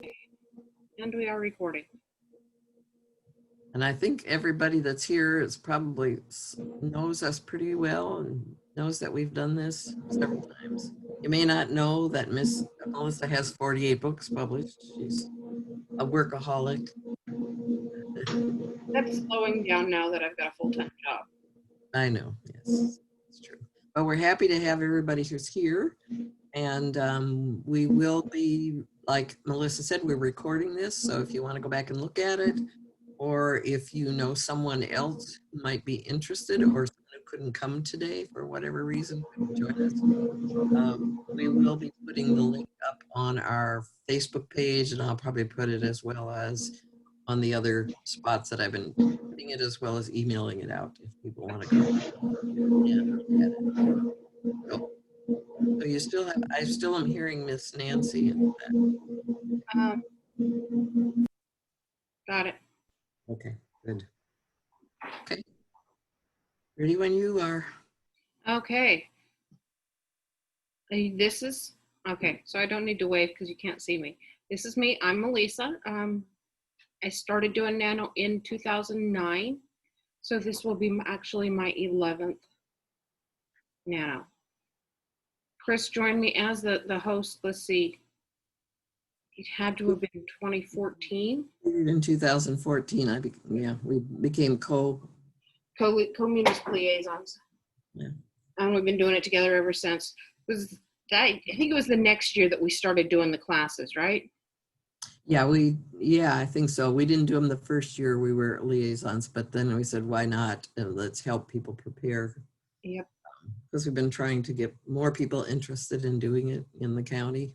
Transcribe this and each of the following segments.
And we are recording. And I think everybody that's here is probably knows us pretty well and knows that we've done this several times. You may not know that Miss Melissa has 48 books published. She's a workaholic. That's slowing down now that I've got a full-time job. I know, yes, it's true. But we're happy to have everybody who's here. And we will be, like Melissa said, we're recording this. So if you want to go back and look at it, or if you know someone else who might be interested or someone who couldn't come today for whatever reason, couldn't join us, we will be putting the link up on our Facebook page, and I'll probably put it as well as on the other spots that I've been putting it, as well as emailing it out if people want to go and look at it. So you still have, I still am hearing Miss Nancy in that. Got it. Okay, good. Okay. Ready when you are. Okay. This is, okay, so I don't need to wave because you can't see me. This is me. I'm Melissa. I started doing NaNo in 2009. So this will be actually my 11th NaNo. Chris joined me as the host. Let's see. It had to have been 2014. In 2014, we became co-municipal liaisons. Yeah. And we've been doing it together ever since. I think it was the next year that we started doing the classes, right? Yeah, I think so. We didn't do them the first year we were liaisons, but then we said, why not? Let's help people prepare. Yep. Because we've been trying to get more people interested in doing it in the county.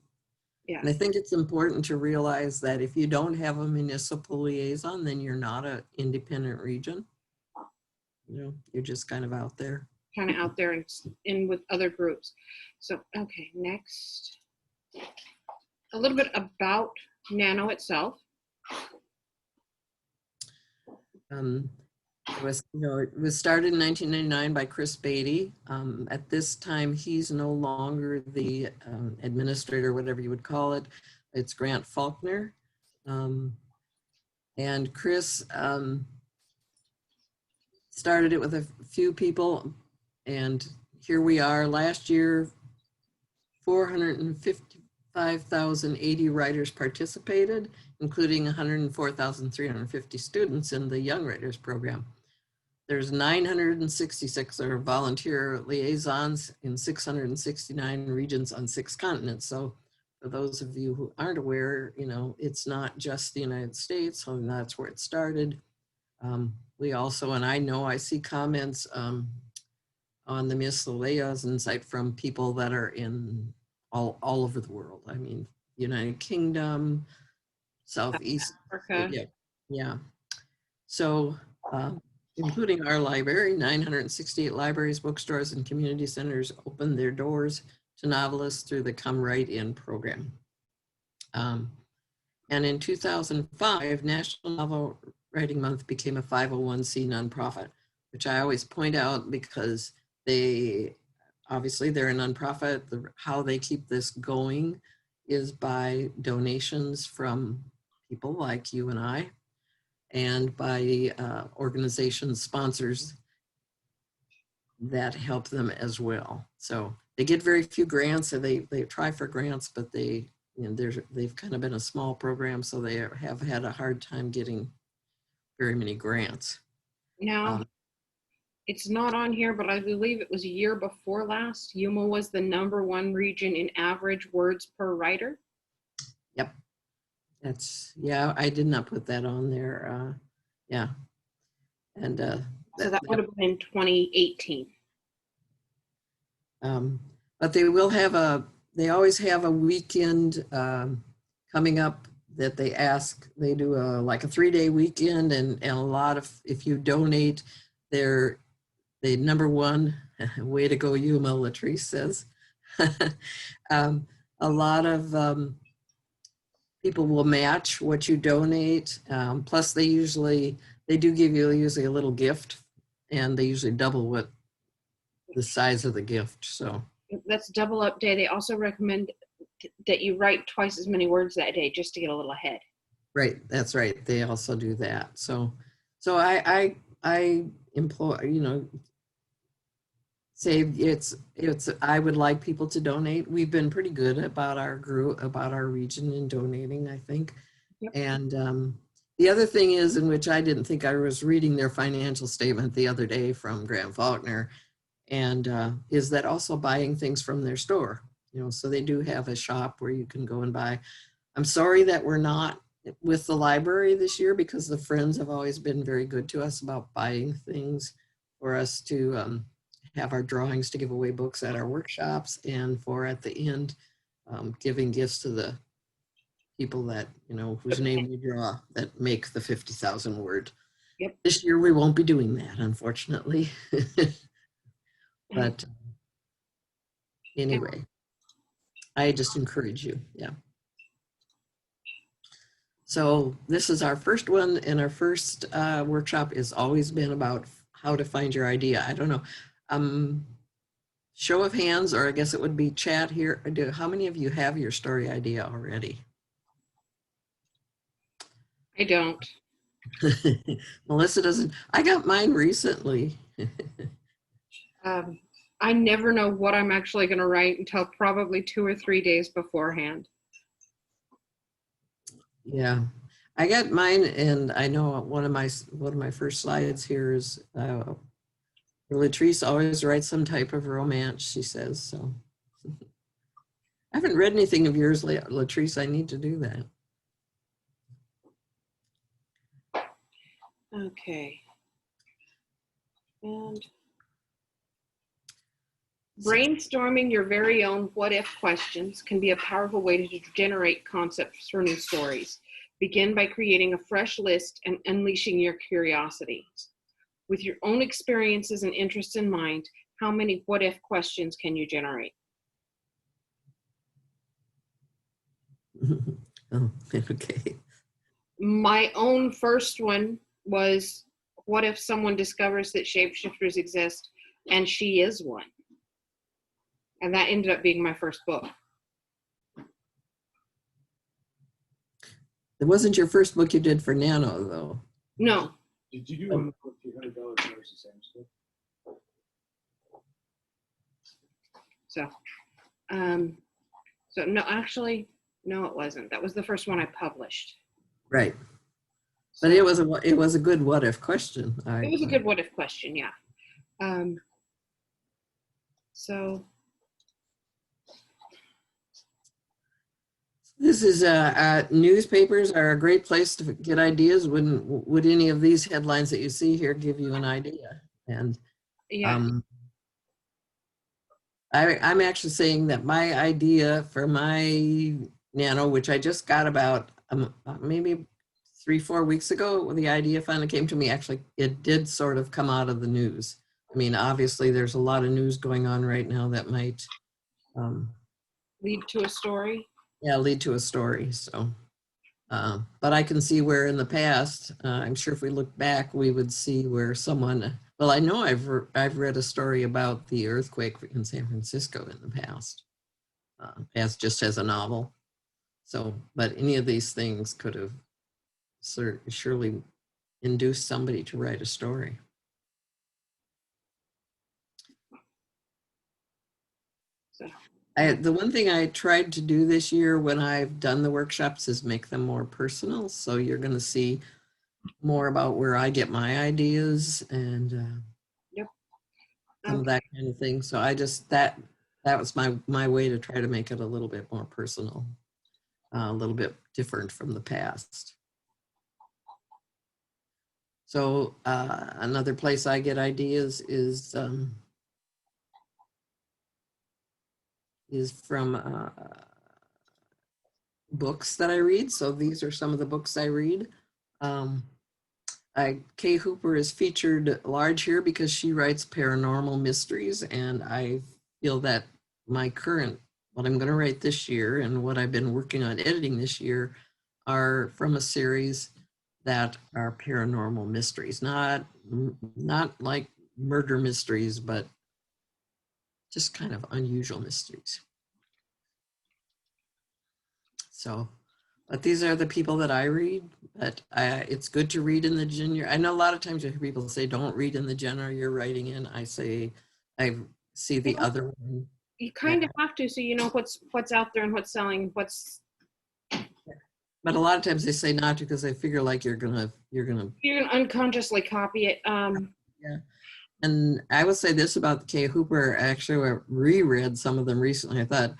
Yeah. And I think it's important to realize that if you don't have a municipal liaison, then you're not an independent region. You know, you're just kind of out there. Kind of out there and in with other groups. So, okay, next. A little bit about NaNo itself. It was started in 1999 by Chris Beatty. At this time, he's no longer the administrator, whatever you would call it. It's Grant Faulkner. And Chris started it with a few people. And here we are. Last year, 455,080 writers participated, including 104,350 students in the Young Writers Program. There's 966 are volunteer liaisons in 669 regions on 6 continents. So for those of you who aren't aware, it's not just the United States, so that's where it started. We also, and I see comments on the Miss Liaison site from people that are in all over the world. I mean, United Kingdom, Southeast Africa. Yeah. So, including our library, 968 libraries, bookstores, and community centers opened their doors to novelists through the Come Write In program. And in 2005, National Novel Writing Month became a 501c nonprofit, which I always point out because they're a nonprofit. How they keep this going is by donations from people like you and I, and by organizations, sponsors that help them as well. So they get very few grants, and they try for grants, but they've kind of been a small program, so they have had a hard time getting very many grants. Now, it's not on here, but I believe it was a year before last. Yuma was the #1 region in average words per writer. Yep. I did not put that on there. Yeah. And so that would have been in 2018. But they always have a weekend coming up that they ask. They do like a 3-day weekend, and a lot of, if you donate, they're the #1, way to go Yuma, Latrice says. A lot of people will match what you donate. Plus they do give you usually a little gift, and they usually double what the size of the gift. So that's double up day. They also recommend that you write twice as many words that day just to get a little ahead. Right, that's right. They also do that. So I employ, say I would like people to donate. We've been pretty good about our group, about our region in donating, I think. Yep. And the other thing is, in which I didn't think, I was reading their financial statement the other day from Graham Faulkner, and is that also buying things from their store. So they do have a shop where you can go and buy. I'm sorry that we're not with the library this year, because the Friends have always been very good to us about buying things for us to have our drawings to give away books at our workshops, and for at the end giving gifts to the people that, whose name we draw, that make the 50,000 word. Yep. This year we won't be doing that, unfortunately. But anyway, I just encourage you. Yeah. So this is our first one, and our first workshop has always been about how to find your idea. I don't know. Show of hands, or I guess it would be chat here. How many of you have your story idea already? I don't. Melissa doesn't. I got mine recently. I never know what I'm actually going to write until probably 2 or 3 days beforehand. Yeah, I got mine, and I know one of my first slides here is Latrice always writes some type of romance, she says. So I haven't read anything of yours, Latrice. I need to do that. Okay. And brainstorming your very own what-if questions can be a powerful way to generate concepts for new stories. Begin by creating a fresh list and unleashing your curiosity. With your own experiences and interests in mind, how many what-if questions can you generate? Oh, okay. My own first one was, what if someone discovers that shapeshifters exist and she is one? And that ended up being my first book. It wasn't your first book you did for NaNo, though. No. Did you do one for $300 versus same stuff? So no, actually, no, it wasn't. That was the first one I published. Right. But it was a good what if question. It was a good what if question, yeah. So this is newspapers are a great place to get ideas. Would any of these headlines that you see here give you an idea? And yeah, I'm actually saying that my idea for my NaNo, which I just got about maybe 3-4 weeks ago, when the idea finally came to me, actually it did sort of come out of the news. I mean, obviously there's a lot of news going on right now that might lead to a story. Yeah, lead to a story. So, but I can see where in the past, I'm sure if we look back, we would see where someone, well, I know I've read a story about the earthquake in San Francisco in the past, as just as a novel. So, but any of these things could have surely induced somebody to write a story. So. The one thing I tried to do this year when I've done the workshops is make them more personal. So you're going to see more about where I get my ideas and Yep. Some of that kind of thing. So I just, that was my way to try to make it a little bit more personal, a little bit different from the past. So another place I get ideas is from books that I read. So these are some of the books I read. Kay Hooper is featured large here because she writes paranormal mysteries, and I feel that what I'm going to write this year and what I've been working on editing this year are from a series that are paranormal mysteries, not like murder mysteries, but just kind of unusual mysteries. So, but these are the people that I read. But it's good to read in the genre. I know a lot of times you hear people say, don't read in the genre you're writing in. I say, I see the other one. You kind of have to, so you know what's out there and what's selling, what's. But a lot of times they say not to because they figure like you're gonna. You can unconsciously copy it. Yeah. And I would say this about Kay Hooper. Actually, I reread some of them recently. I thought,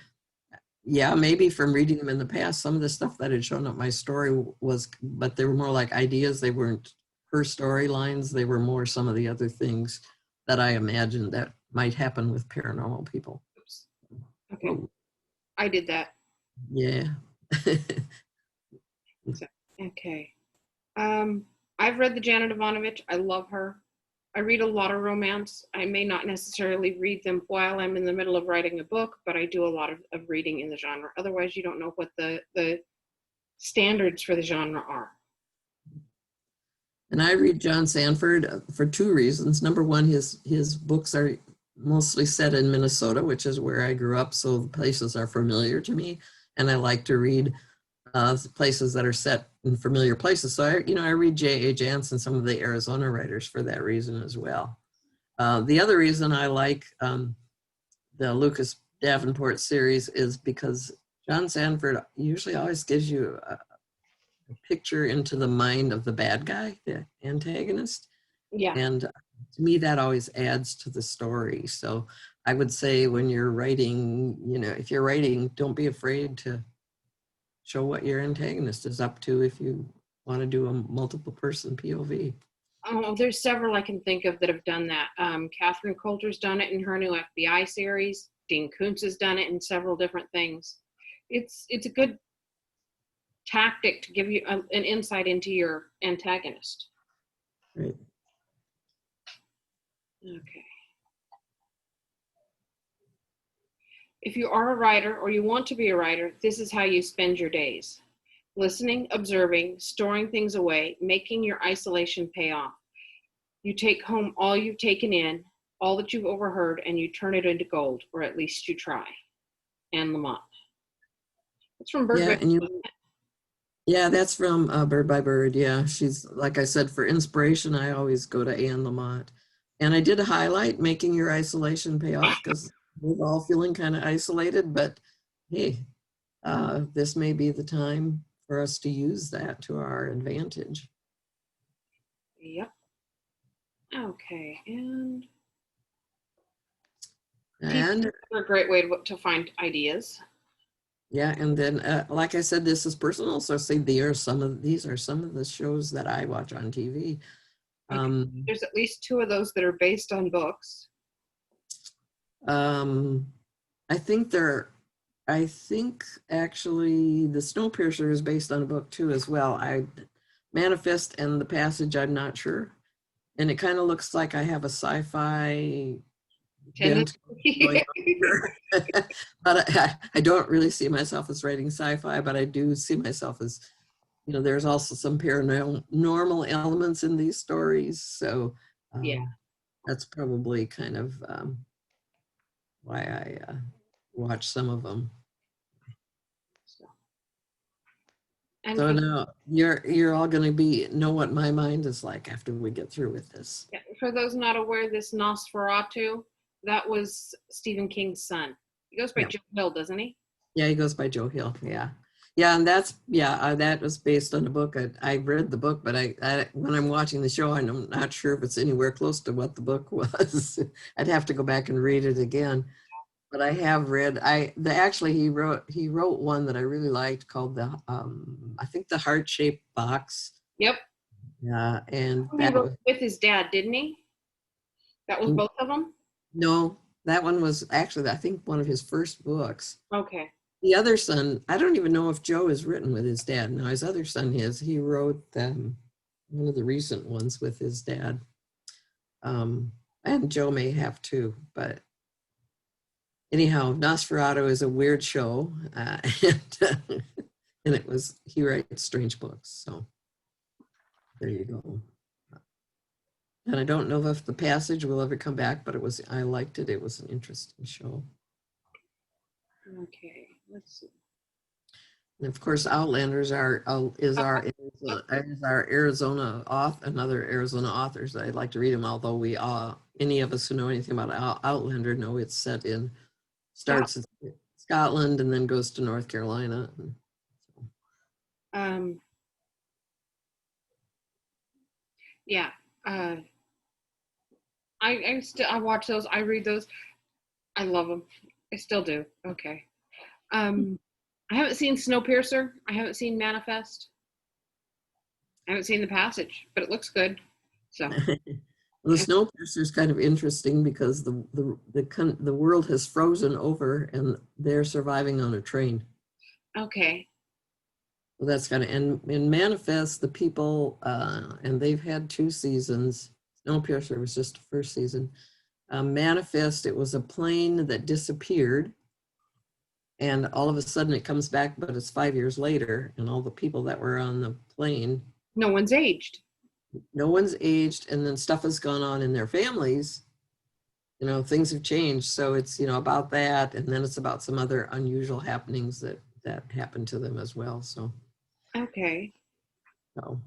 yeah, maybe from reading them in the past, some of the stuff that had shown up my story was, but they were more like ideas. They weren't her storylines. They were more some of the other things that I imagined that might happen with paranormal people. Oops. Okay. Oh, I did that. yeah. Okay. I've read the Janet Ivanovich. I love her. I read a lot of romance. I may not necessarily read them while I'm in the middle of writing a book, but I do a lot of reading in the genre. Otherwise, you don't know what the standards for the genre are. And I read John Sanford for two reasons. Number one, his books are mostly set in Minnesota, which is where I grew up, so the places are familiar to me, and I like to read places that are set in familiar places. So I read J.A. Jansen, some of the Arizona writers, for that reason as well. The other reason I like the Lucas Davenport series is because John Sanford usually always gives you a picture into the mind of the bad guy, the antagonist. Yeah. And to me, that always adds to the story. So I would say when you're writing, if you're writing, don't be afraid to show what your antagonist is up to if you want to do a multiple person POV. Oh, there's several I can think of that have done that. Catherine Coulter's done it in her new FBI series. Dean Koontz has done it in several different things. It's a good tactic to give you an insight into your antagonist. Right. Okay. If you are a writer or you want to be a writer, this is how you spend your days. Listening, observing, storing things away, making your isolation pay off. You take home all you've taken in, all that you've overheard, and you turn it into gold, or at least you try. Anne Lamott. It's from Bird. Yeah, that's from Bird by Bird. Yeah, she's, like I said, for inspiration, I always go to Anne Lamott. And I did highlight making your isolation pay off because we're all feeling kind of isolated, but hey, this may be the time for us to use that to our advantage. Yep. Okay, and a great way to find ideas. Yeah, and then like I said, this is personal. So say these are some of the shows that I watch on TV. There's at least 2 of those that are based on books. I think actually the Snowpiercer is based on a book too as well. Manifest and The Passage, I'm not sure. And it kind of looks like I have a sci-fi bent going on here. But I don't really see myself as writing sci-fi, but I do see myself as, there's also some paranormal elements in these stories. So yeah, that's probably kind of why I watch some of them. So now you're all going to know what my mind is like after we get through with this. Yeah, for those not aware, this Nosferatu, that was Stephen King's son. He goes by Joe Hill, doesn't he? Yeah, he goes by Joe Hill. Yeah, and that was based on a book. I read the book, but I when I'm watching the show, I'm not sure if it's anywhere close to what the book was. I'd have to go back and read it again. But I have read. Actually he wrote one that I really liked called I think The Heart-Shaped Box. Yep. Yeah, and he wrote with his dad, didn't he? That was both of them? No, that one was actually, I think, one of his first books. Okay. The other son, I don't even know if Joe has written with his dad. No, his other son he wrote one of the recent ones with his dad. And Joe may have too, but anyhow, Nosferatu is a weird show. And he writes strange books. So there you go. And I don't know if The Passage will ever come back, but I liked it. It was an interesting show. Okay, let's see. And of course, Outlanders is our Arizona author, another Arizona authors. I'd like to read them, although any of us who know anything about Outlander know it's set in, starts in Scotland and then goes to North Carolina. Yeah. I watch those. I read those. I love them. I still do. Okay. I haven't seen Snowpiercer. I haven't seen Manifest. I haven't seen The Passage, but it looks good. So The Snowpiercer is kind of interesting because the world has frozen over and they're surviving on a train. okay. Well, that's kind of, and in Manifest, the people, and they've had 2 seasons. Snowpiercer was just the first season. Manifest, it was a plane that disappeared, and all of a sudden it comes back, but it's 5 years later, and all the people that were on the plane, No one's aged. no one's aged, and then stuff has gone on in their families. You know, things have changed, so it's, you know, about that, and then it's about some other unusual happenings that happened to them as well. So. Okay. So,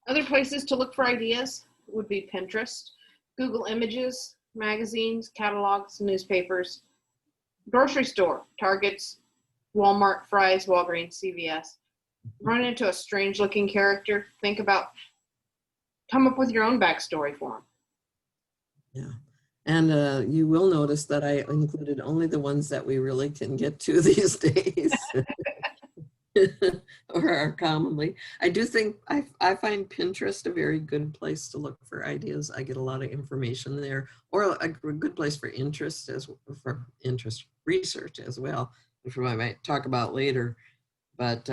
Other places to look for ideas would be Pinterest, Google Images, magazines, catalogs, newspapers, grocery store, Targets, Walmart, Fry's, Walgreens, CVS. Run into a strange looking character, come up with your own backstory for him. yeah. And you will notice that I included only the ones that we really can get to these days. Or are commonly. I do think I find Pinterest a very good place to look for ideas. I get a lot of information there, or a good place for interest research as well, which I might talk about later. But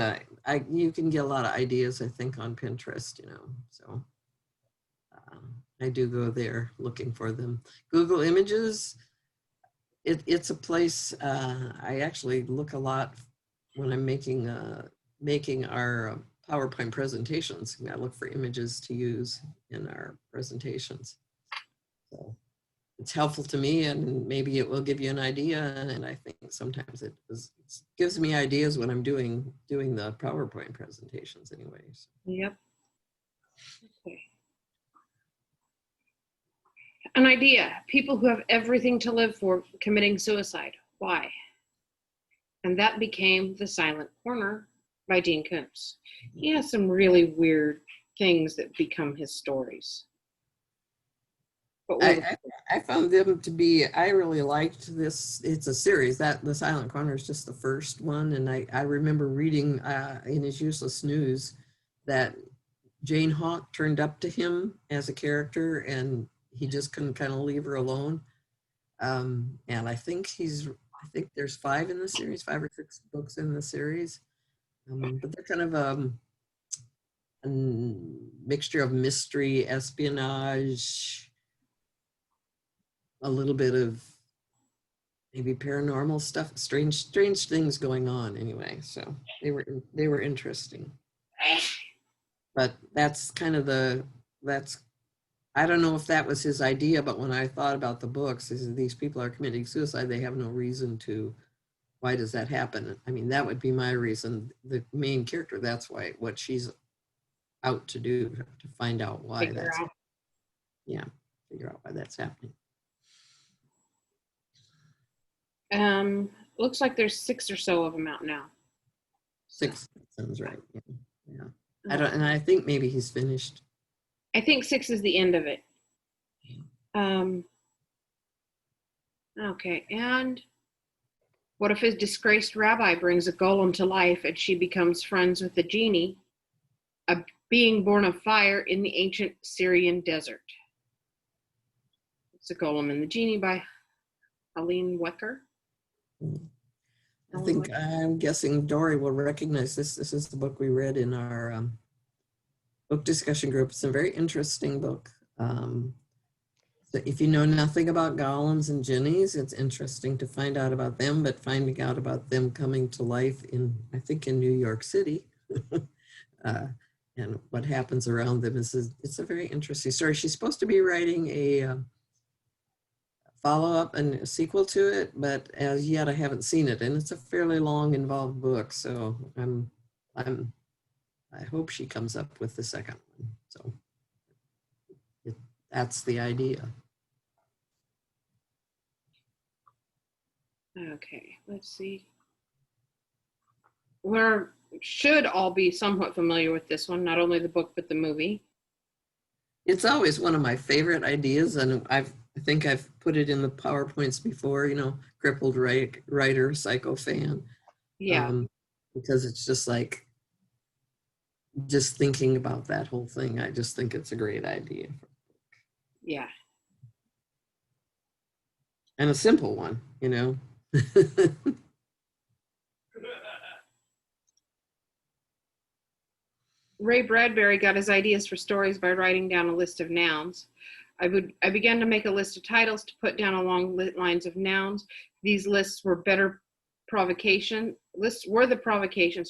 you can get a lot of ideas, I think, on Pinterest, you know. So I do go there looking for them. Google Images, it's a place I actually look a lot when I'm making our PowerPoint presentations. I look for images to use in our presentations. So it's helpful to me, and maybe it will give you an idea. And I think sometimes it gives me ideas when I'm doing the PowerPoint presentations anyways. Yep. Okay. An idea, people who have everything to live for committing suicide. Why? And that became The Silent Corner by Dean Koontz. He has some really weird things that become his stories. But I found them to be, I really liked this. It's a series. That The Silent Corner is just the first one. And I remember reading in his Useless News that Jane Hawk turned up to him as a character and he just couldn't kind of leave her alone. And I think there's 5 in the series, 5 or 6 books in the series. But they're kind of a mixture of mystery, espionage, a little bit of maybe paranormal stuff, strange things going on anyway. So they were interesting. But that's kind of I don't know if that was his idea, but when I thought about the books, these people are committing suicide, they have no reason to. Why does that happen? I mean, that would be my reason. The main character, that's what she's out to do, to find out why figure out why that's happening. Looks like there's 6 or so of them out now. 6 sounds right. Yeah. I think maybe he's finished. I think 6 is the end of it. Okay, and what if his disgraced rabbi brings a golem to life and she becomes friends with the genie, a being born of fire in the ancient Syrian desert? It's a Golem and the Genie by Aline Wecker. I'm guessing Dory will recognize this. This is the book we read in our book discussion group. It's a very interesting book. So if you know nothing about golems and genies, it's interesting to find out about them, but finding out about them coming to life I think in New York City, and what happens around them it's a very interesting story. She's supposed to be writing a follow-up and a sequel to it, but as yet I haven't seen it, and it's a fairly long, involved book. So I hope she comes up with the second one. So that's the idea. Okay, let's see. We should all be somewhat familiar with this one, not only the book, but the movie. It's always one of my favorite ideas, and I think I've put it in the PowerPoints before, you know, crippled writer, psycho fan. Yeah. Because it's just like, just thinking about that whole thing, I just think it's a great idea. Yeah. And a simple one, you know. Ray Bradbury got his ideas for stories by writing down a list of nouns. I began to make a list of titles to put down along lines of nouns. These lists were the provocations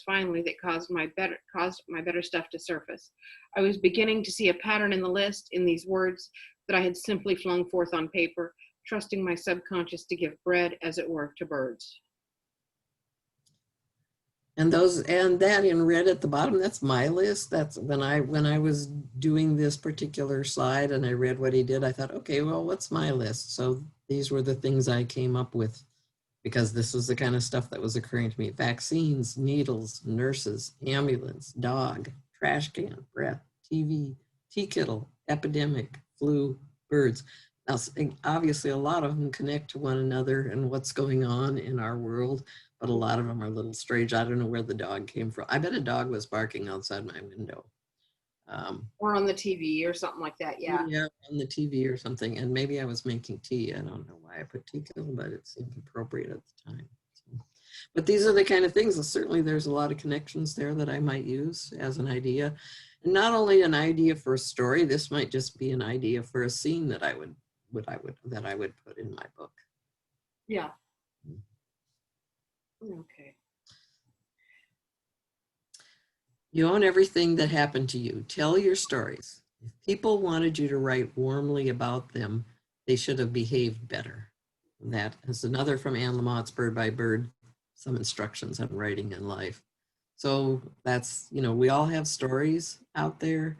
finally that caused my better stuff to surface. I was beginning to see a pattern in the list, in these words that I had simply flung forth on paper, trusting my subconscious to give bread, as it were, to birds. And that in red at the bottom, that's my list. That's when I was doing this particular slide and I read what he did, I thought, okay, well, what's my list? So these were the things I came up with, because this was the kind of stuff that was occurring to me. Vaccines, needles, nurses, ambulance, dog, trash can, breath, TV, tea kettle, epidemic, flu, birds. Now, obviously a lot of them connect to one another and what's going on in our world, but a lot of them are a little strange. I don't know where the dog came from. I bet a dog was barking outside my window. Or on the TV or something like that, yeah. Yeah, on the TV or something. And maybe I was making tea. I don't know why I put tea kettle, but it seemed appropriate at the time. So, but these are the kind of things, certainly there's a lot of connections there that I might use as an idea. And not only an idea for a story, this might just be an idea for a scene that I would put in my book. Yeah. Okay. You own everything that happened to you. Tell your stories. If people wanted you to write warmly about them, they should have behaved better. And that is another from Anne Lamott's Bird by Bird, some instructions on writing in life. So that's, you know, we all have stories out there.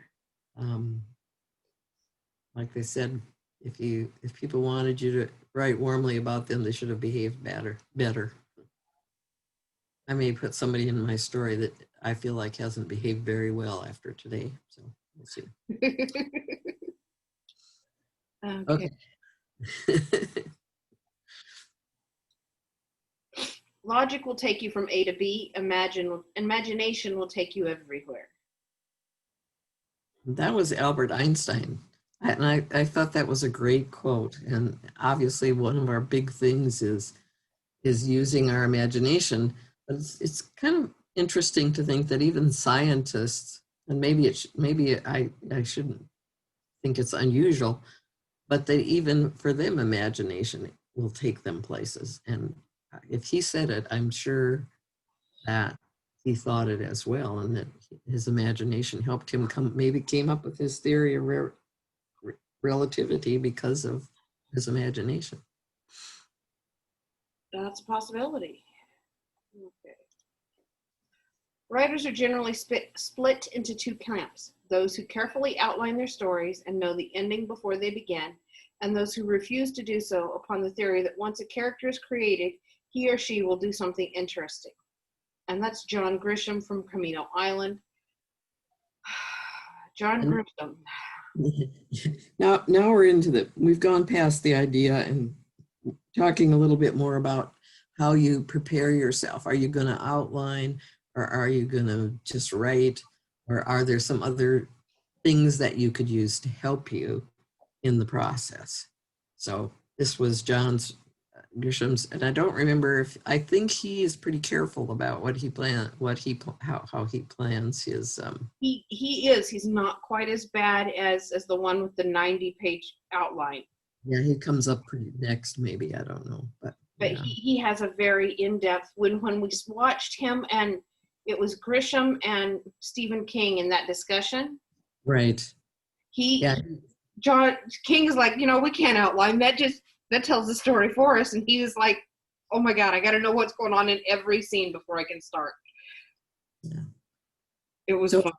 Like they said, if people wanted you to write warmly about them, they should have behaved better. I may put somebody in my story that I feel like hasn't behaved very well after today. So we'll see. Okay. Logic will take you from A to B. Imagination will take you everywhere. That was Albert Einstein. And I thought that was a great quote. And obviously one of our big things is using our imagination. But it's kind of interesting to think that even scientists, and maybe I shouldn't think it's unusual, but they, even for them, imagination will take them places. And if he said it, I'm sure that he thought it as well, and that his imagination helped him came up with his theory of relativity because of his imagination. That's a possibility. Okay. Writers are generally split into two camps: those who carefully outline their stories and know the ending before they begin, and those who refuse to do so upon the theory that once a character is created, he or she will do something interesting. And that's John Grisham from Camino Island. John Grisham. Now we're into we've gone past the idea and talking a little bit more about how you prepare yourself. Are you going to outline, or are you going to just write, or are there some other things that you could use to help you in the process? So this was John Grisham's, and I don't remember I think he is pretty careful about how he plans his. He is. He's not quite as bad as the one with the 90-page outline. Yeah, he comes up pretty next, maybe, I don't know, but yeah. he has a very in-depth. When we watched him, and it was Grisham and Stephen King in that discussion. Right. John King is like, we can't outline that. Just that tells the story for us. And he was like, oh my God, I got to know what's going on in every scene before I can start. Yeah. It was So fun.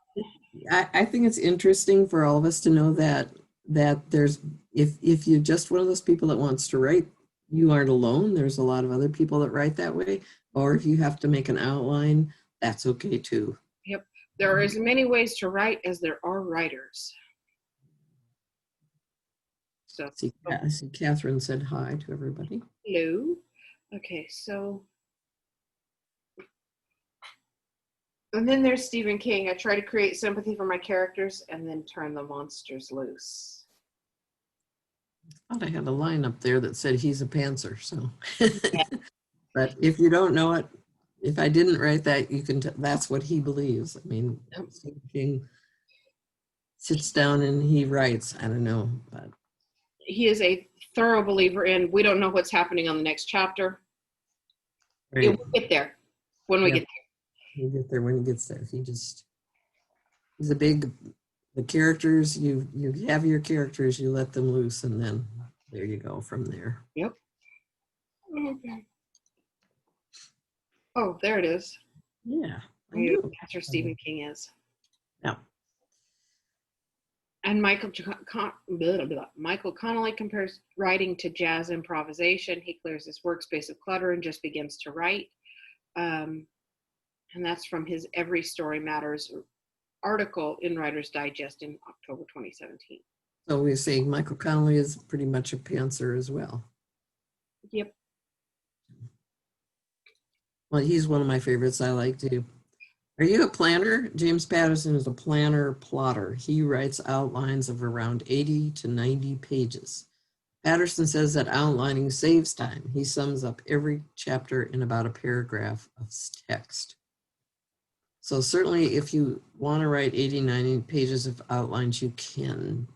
I think it's interesting for all of us to know that there's, if you're just one of those people that wants to write, you aren't alone. There's a lot of other people that write that way. Or if you have to make an outline, that's okay too. Yep. There are as many ways to write as there are writers. So, I see Catherine said hi to everybody. hello. Okay, so. And then there's Stephen King. I try to create sympathy for my characters and then turn the monsters loose. I thought I had a line up there that said he's a pantser. So, but if you don't know it, if I didn't write that, you can. That's what he believes. I mean, Stephen King sits down and he writes. I don't know, but he is a thorough believer in we don't know what's happening on the next chapter. right. We'll get there when we get there. He'll get there when he gets there. He's a big, the characters, you have your characters, you let them loose, and then there you go from there. Yep. Okay. Oh, there it is. Yeah. That's where Stephen King is. Yeah. And Michael Connolly compares writing to jazz improvisation. He clears his workspace of clutter and just begins to write. And that's from his Every Story Matters article in Writer's Digest in October 2017. So we're saying Michael Connolly is pretty much a pantser as well. Yep. Well, he's one of my favorites. I like to. Are you a planner? James Patterson is a planner plotter. He writes outlines of around 80 to 90 pages. Patterson says that outlining saves time. He sums up every chapter in about a paragraph of text. So certainly if you want to write 80, 90 pages of outlines, you can.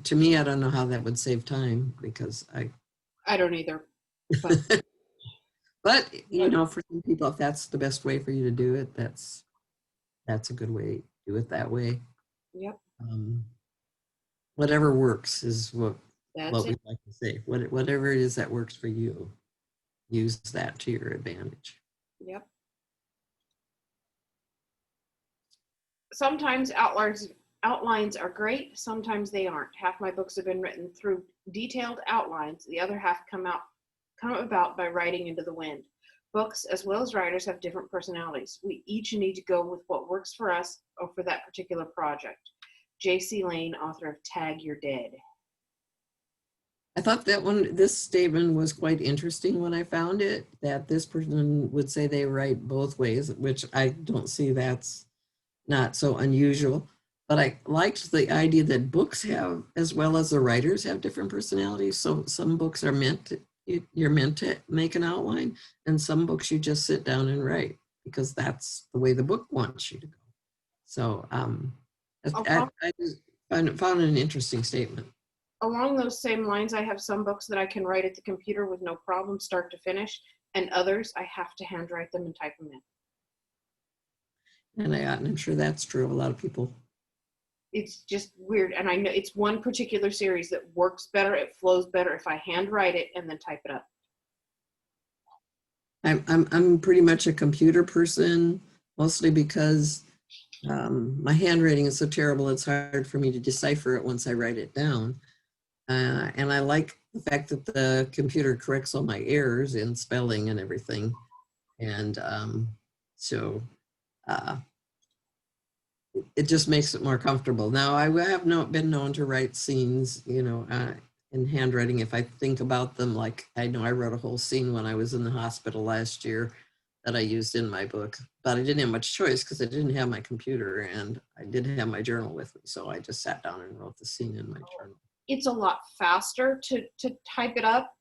To me, I don't know how that would save time because I don't either. But, but you know, for some people, if that's the best way for you to do it, that's a good way. Do it that way. Yep. Whatever works is what we like to say. Whatever it is that works for you, use that to your advantage. Yep. Sometimes outlines are great. Sometimes they aren't. Half my books have been written through detailed outlines. The other half come about by writing into the wind. Books, as well as writers, have different personalities. We each need to go with what works for us or for that particular project. J.C. Lane, author of Tag You're Dead. I thought this statement was quite interesting when I found it, that this person would say they write both ways, which I don't see that's not so unusual. But I liked the idea that books have, as well as the writers, have different personalities. So some books are you're meant to make an outline, and some books you just sit down and write because that's the way the book wants you to go. So I just found it an interesting statement. Along those same lines, I have some books that I can write at the computer with no problem, start to finish, and others I have to handwrite them and type them in. And I'm sure that's true of a lot of people. It's just weird. And I know it's one particular series that works better. It flows better if I handwrite it and then type it up. I'm pretty much a computer person, mostly because my handwriting is so terrible. It's hard for me to decipher it once I write it down. And I like the fact that the computer corrects all my errors in spelling and everything. And so it just makes it more comfortable. Now, I have been known to write scenes, in handwriting if I think about them. Like I know I wrote a whole scene when I was in the hospital last year that I used in my book, but I didn't have much choice because I didn't have my computer and I didn't have my journal with me. So I just sat down and wrote the scene in my journal. It's a lot faster to type it up,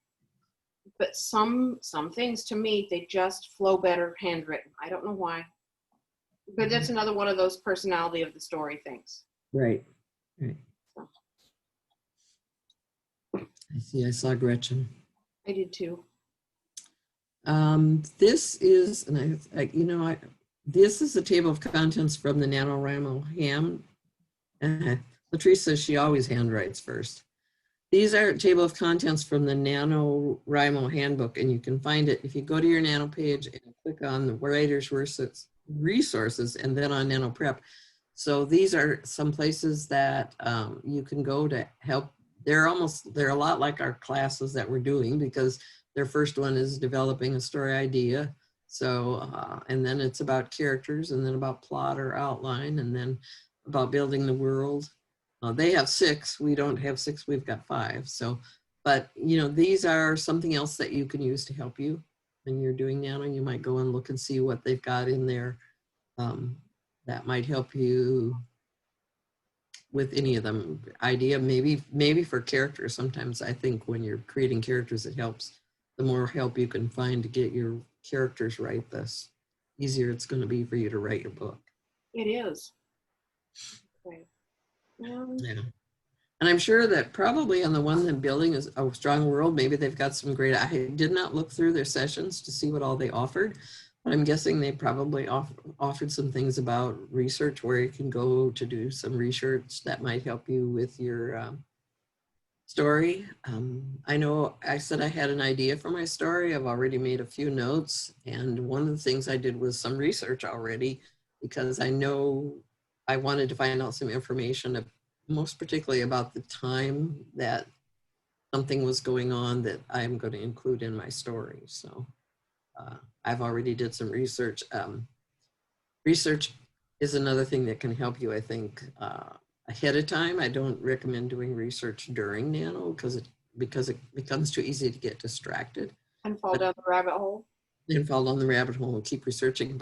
but some things to me, they just flow better handwritten. I don't know why. But that's another one of those personality of the story things. Right. I saw Gretchen. I did too. This is, this is a table of contents from the NaNoWriMo ham. Latrice says she always handwrites first. These are table of contents from the NaNoWriMo handbook, and you can find it if you go to your Nano page and click on the writer's resources and then on Nano Prep. So these are some places that you can go to help. They're a lot like our classes that we're doing, because their first one is developing a story idea. So, and then it's about characters, and then about plot or outline, and then about building the world. They have 6, we don't have 6, we've got 5. So, but you know, these are something else that you can use to help you when you're doing Nano. You might go and look and see what they've got in there that might help you with any of them. Idea, maybe for characters. Sometimes I think when you're creating characters, it helps. The more help you can find to get your characters right, the easier it's going to be for you to write your book. It is. Okay. Yeah. And I'm sure that probably on the one that building is a strong world, maybe they've got some great, I did not look through their sessions to see what all they offered, but I'm guessing they probably offered some things about research where you can go to do some research that might help you with your story. I know I said I had an idea for my story. I've already made a few notes, and one of the things I did was some research already, because I know I wanted to find out some information, most particularly about the time that something was going on that I'm going to include in my story. So I've already did some research. Research is another thing that can help you, I think, ahead of time. I don't recommend doing research during Nano because it becomes too easy to get distracted And fall down the rabbit hole. and fall down the rabbit hole and keep researching.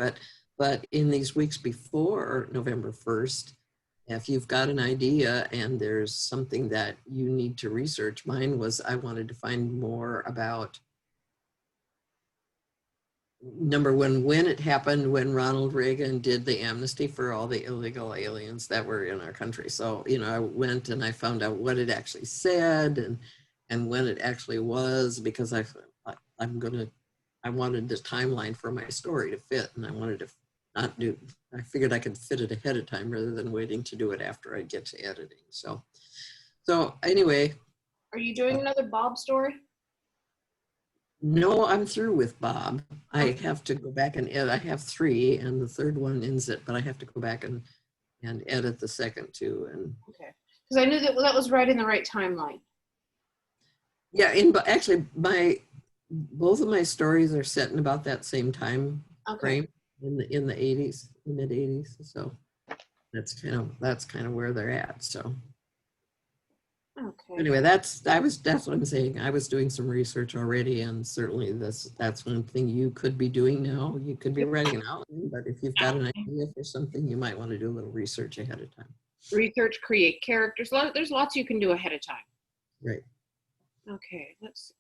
But in these weeks before November 1st, if you've got an idea and there's something that you need to research, mine was I wanted to find more about, number one, when it happened, when Ronald Reagan did the amnesty for all the illegal aliens that were in our country. So, you know, I went and I found out what it actually said and when it actually was, because I wanted this timeline for my story to fit, and I wanted to I figured I could fit it ahead of time rather than waiting to do it after I get to editing. So anyway. Are you doing another Bob story? No, I'm through with Bob. I have to go back and edit. I have 3, and the third one ends it, but I have to go back and edit the second 2. And okay, because I knew that was right in the right timeline. yeah, actually, both of my stories are set in about that same time frame in the 80s, the mid 80s. So that's kind of where they're at. So. Okay. Anyway, that's what I'm saying. I was doing some research already, and certainly that's one thing you could be doing now. You could be writing an outline, but if you've got an idea for something, you might want to do a little research ahead of time. Research, create characters. There's lots you can do ahead of time. Right. Okay, let's see.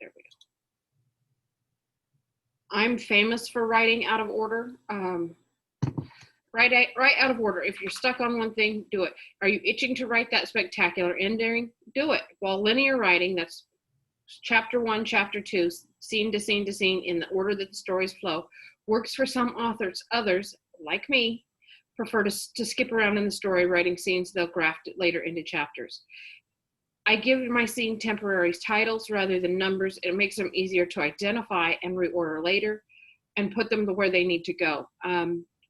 There we go. I'm famous for writing out of order. Write out of order. If you're stuck on one thing, do it. Are you itching to write that spectacular ending? Do it. While linear writing, that's chapter 1, chapter 2, scene to scene to scene in the order that the stories flow, works for some authors. Others, like me, prefer to skip around in the story, writing scenes they'll graft it later into chapters. I give my scene temporary titles rather than numbers. It makes them easier to identify and reorder later and put them to where they need to go.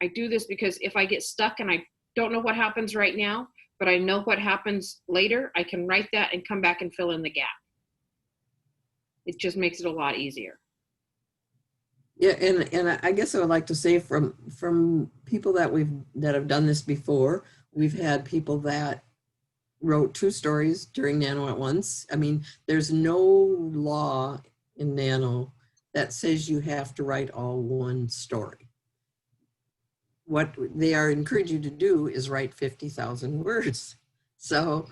I do this because if I get stuck and I don't know what happens right now, but I know what happens later, I can write that and come back and fill in the gap. It just makes it a lot easier. Yeah, and I guess I would like to say from people that have done this before, we've had people that wrote 2 stories during Nano at once. I mean, there's no law in Nano that says you have to write all one story. What they are encouraging you to do is write 50,000 words. So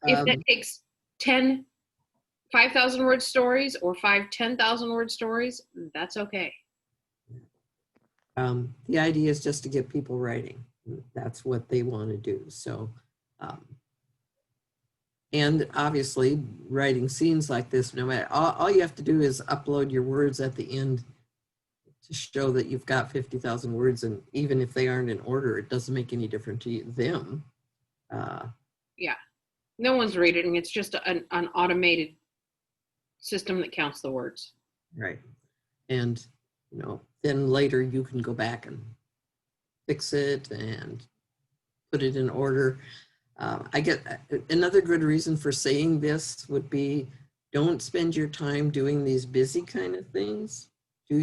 if that takes 10 5,000 word stories or 10,000 word stories, that's okay. The idea is just to get people writing. That's what they want to do. So, and obviously writing scenes like this, no matter, all you have to do is upload your words at the end to show that you've got 50,000 words. And even if they aren't in order, it doesn't make any difference to them. Yeah. No one's reading. It's just an automated system that counts the words. Right. And, then later you can go back and fix it and put it in order. I get another good reason for saying this would be, don't spend your time doing these busy kind of things. Do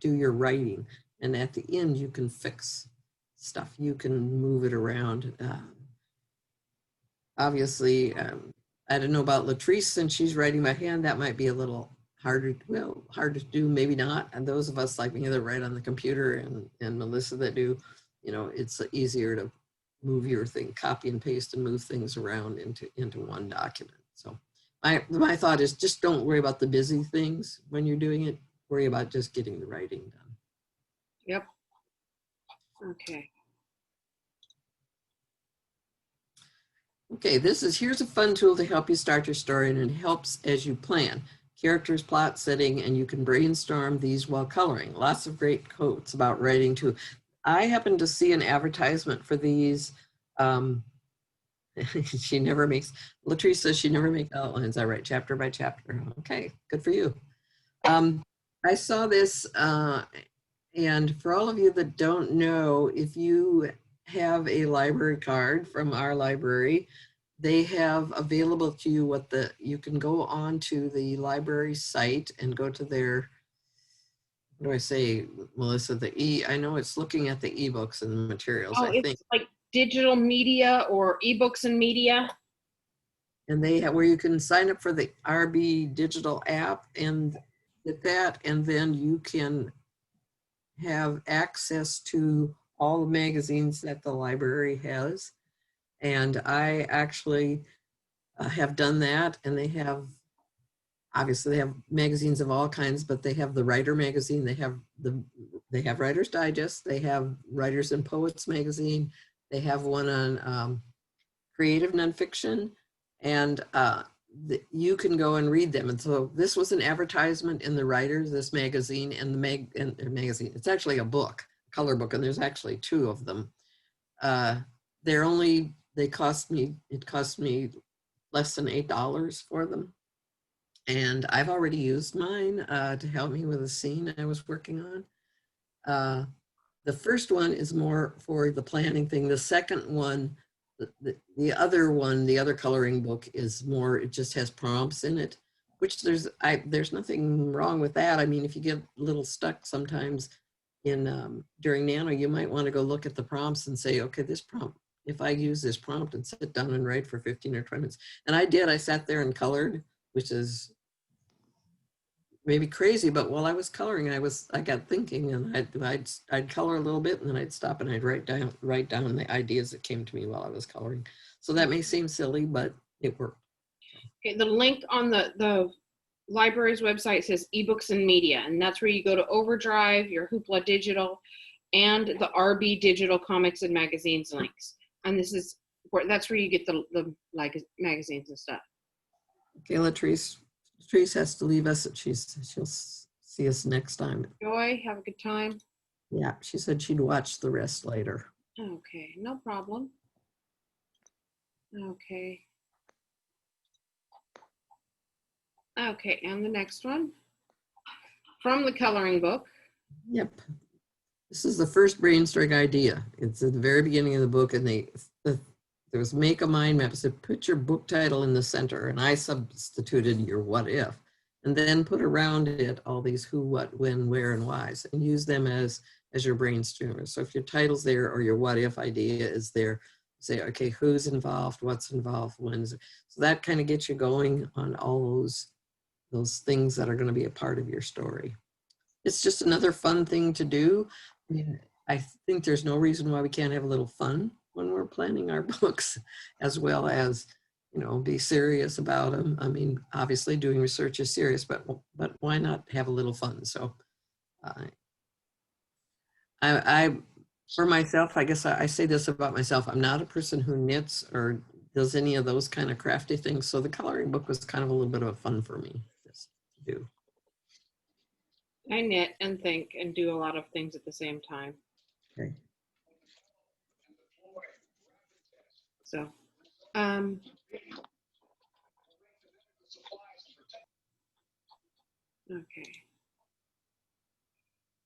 your writing, and at the end you can fix stuff. You can move it around. Obviously, I don't know about Latrice, since she's writing by hand, that might be a little harder. Well, hard to do, maybe not. And those of us like me that write on the computer, and Melissa that do, it's easier to move your thing, copy and paste and move things around into one document. So my thought is, just don't worry about the busy things when you're doing it. Worry about just getting the writing done. Yep. Okay. Okay, here's a fun tool to help you start your story, and it helps as you plan. Characters, plot, setting, and you can brainstorm these while coloring. Lots of great quotes about writing too. I happened to see an advertisement for these. Latrice says she never makes outlines. I write chapter by chapter. Okay, good for you. I saw this, and for all of you that don't know, if you have a library card from our library, they have available to you you can go on to the library site and go to their, what do I say, Melissa, I know it's looking at the ebooks and the materials, Oh, I think. it's like digital media or ebooks and media. And they have where you can sign up for the RB digital app and get that, and then you can have access to all the magazines that the library has. And I actually have done that, and obviously they have magazines of all kinds, but they have the Writer magazine, they have Writer's Digest, they have Writers and Poets magazine, they have one on creative nonfiction, and you can go and read them. And so this was an advertisement in the Writers, this magazine, and the magazine. It's actually a book, color book, and there's actually two of them. It cost me less than $8 for them. And I've already used mine to help me with a scene I was working on. The first one is more for the planning thing. The second one, the other coloring book is more, it just has prompts in it, which there's nothing wrong with that. I mean, if you get a little stuck sometimes during NaNo, you might want to go look at the prompts and say, okay, this prompt, if I use this prompt and sit down and write for 15 or 20 minutes. And I sat there and colored, which is maybe crazy, but while I was coloring, I got thinking, and I'd color a little bit, and then I'd stop and I'd write down the ideas that came to me while I was coloring. So that may seem silly, but it worked. Okay, the link on the library's website says ebooks and media, and that's where you go to Overdrive, your Hoopla Digital, and the RB Digital Comics and Magazines links. And that's where you get the magazines and stuff. Okay, Latrice has to leave us. She'll see us next time. Joy, have a good time. Yeah, she said she'd watch the rest later. Okay, no problem. Okay. Okay, and the next one from the coloring book. Yep. This is the first brainstorming idea. It's at the very beginning of the book, and there was make a mind map. It said, put your book title in the center, and I substituted your what if, and then put around it all these who, what, when, where, and whys, and use them as your brainstormers. So if your title's there or your what if idea is there, say, okay, who's involved, what's involved, when's. So that kind of gets you going on all those things that are going to be a part of your story. It's just another fun thing to do. I mean, I think there's no reason why we can't have a little fun when we're planning our books, as well as, be serious about them. I mean, obviously doing research is serious, but why not have a little fun? So for myself, I guess I say this about myself, I'm not a person who knits or does any of those kind of crafty things. So the coloring book was kind of a little bit of a fun for me just to do. I knit and think and do a lot of things at the same time. Okay. So Okay.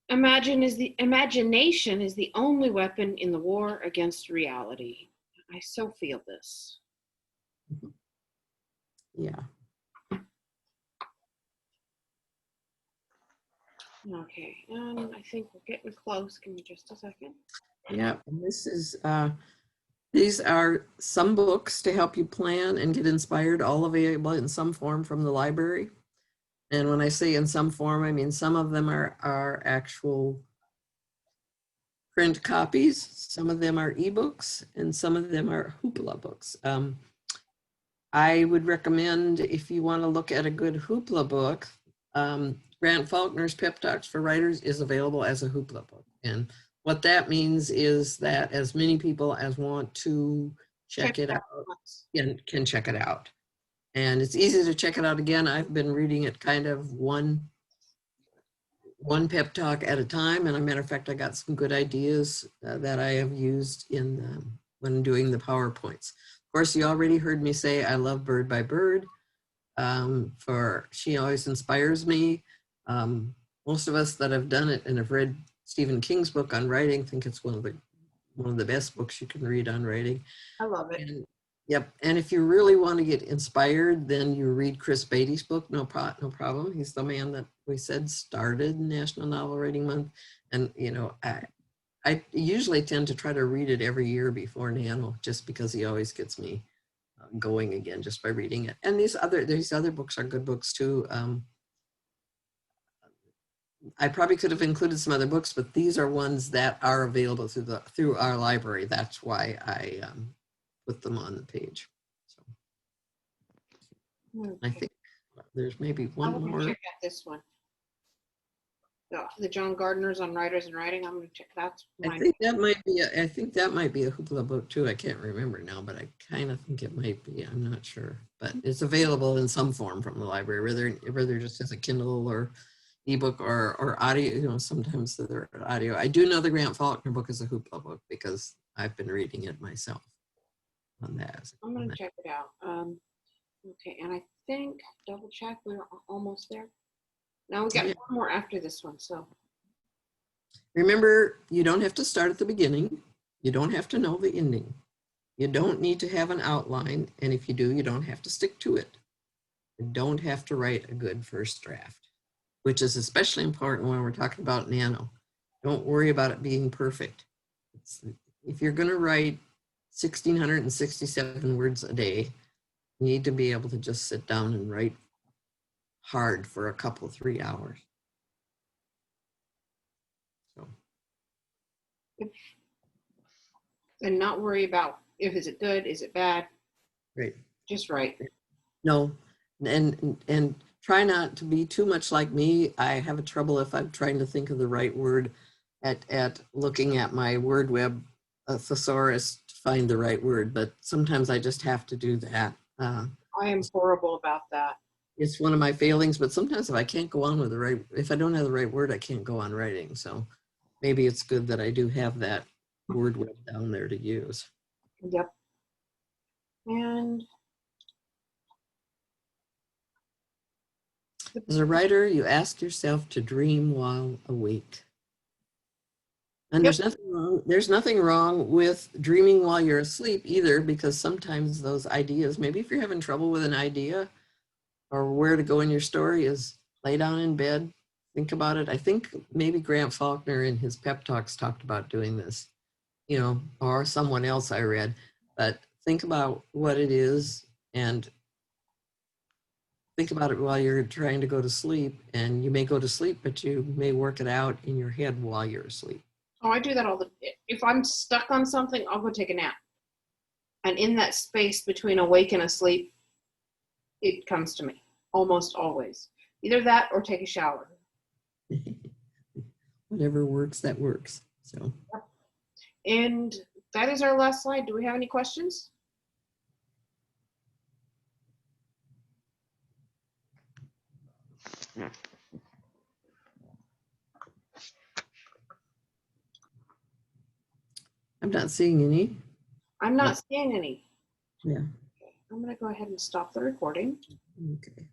Imagination is the only weapon in the war against reality. I so feel this. Yeah. Okay, I think we're getting close. Give me just a second. Yeah. And this is, these are some books to help you plan and get inspired, all available in some form from the library. And when I say in some form, I mean some of them are actual print copies, some of them are ebooks, and some of them are hoopla books. I would recommend, if you want to look at a good hoopla book, Grant Faulkner's Pep Talks for Writers is available as a hoopla book. And what that means is that as many people as want to check it out can check it out. And it's easy to check it out again. I've been reading it kind of one pep talk at a time. And a matter of fact, I got some good ideas that I have used in when doing the PowerPoints. Of course, you already heard me say I love Bird by Bird. She always inspires me. Most of us that have done it and have read Stephen King's book on writing think it's one of the best books you can read on writing. I love it. And, yep. And if you really want to get inspired, then you read Chris Beatty's book. No problem. He's the man that we said started National Novel Writing Month. And, you know, I usually tend to try to read it every year before NaNo, just because he always gets me going again just by reading it. And these other books are good books too. I probably could have included some other books, but these are ones that are available through our library. That's why I put them on the page. So I think there's maybe one more. Check out this one. The John Gardner's on Writers and Writing. I'm going to check it out. I think that might be a hoopla book too. I can't remember now, but I kind of think it might be. I'm not sure, but it's available in some form from the library, whether just as a Kindle or ebook or audio. You know, sometimes they're audio. I do know the Grant Faulkner book is a hoopla book because I've been reading it myself on that. I'm going to check it out. Okay, and I think double check. We're almost there. Now we got one more after this one. So remember, you don't have to start at the beginning. You don't have to know the ending. You don't need to have an outline. And if you do, you don't have to stick to it. You don't have to write a good first draft, which is especially important when we're talking about NaNo. Don't worry about it being perfect. If you're going to write 1,667 words a day, you need to be able to just sit down and write hard for a couple, 3 hours. So. And not worry about is it good, is it bad? Right. Just write. No, and try not to be too much like me. I have a trouble if I'm trying to think of the right word at looking at my word web thesaurus to find the right word, but sometimes I just have to do that. I am horrible about that. It's one of my failings, but sometimes if I can't go on with if I don't have the right word, I can't go on writing. So maybe it's good that I do have that word web down there to use. Yep. And as a writer, you ask yourself to dream while awake. And there's nothing wrong with dreaming while you're asleep either, because sometimes those ideas, maybe if you're having trouble with an idea or where to go in your story, is lay down in bed, think about it. I think maybe Grant Faulkner in his pep talks talked about doing this, you know, or someone else I read, but think about what it is and think about it while you're trying to go to sleep. And you may go to sleep, but you may work it out in your head while you're asleep. Oh, I do that all the time. If I'm stuck on something, I'll go take a nap. And in that space between awake and asleep, it comes to me almost always. Either that or take a shower. Whatever works, that works. So. And that is our last slide. Do we have any questions? I'm not seeing any. I'm not seeing any. Yeah, I'm gonna go ahead and stop the recording. okay.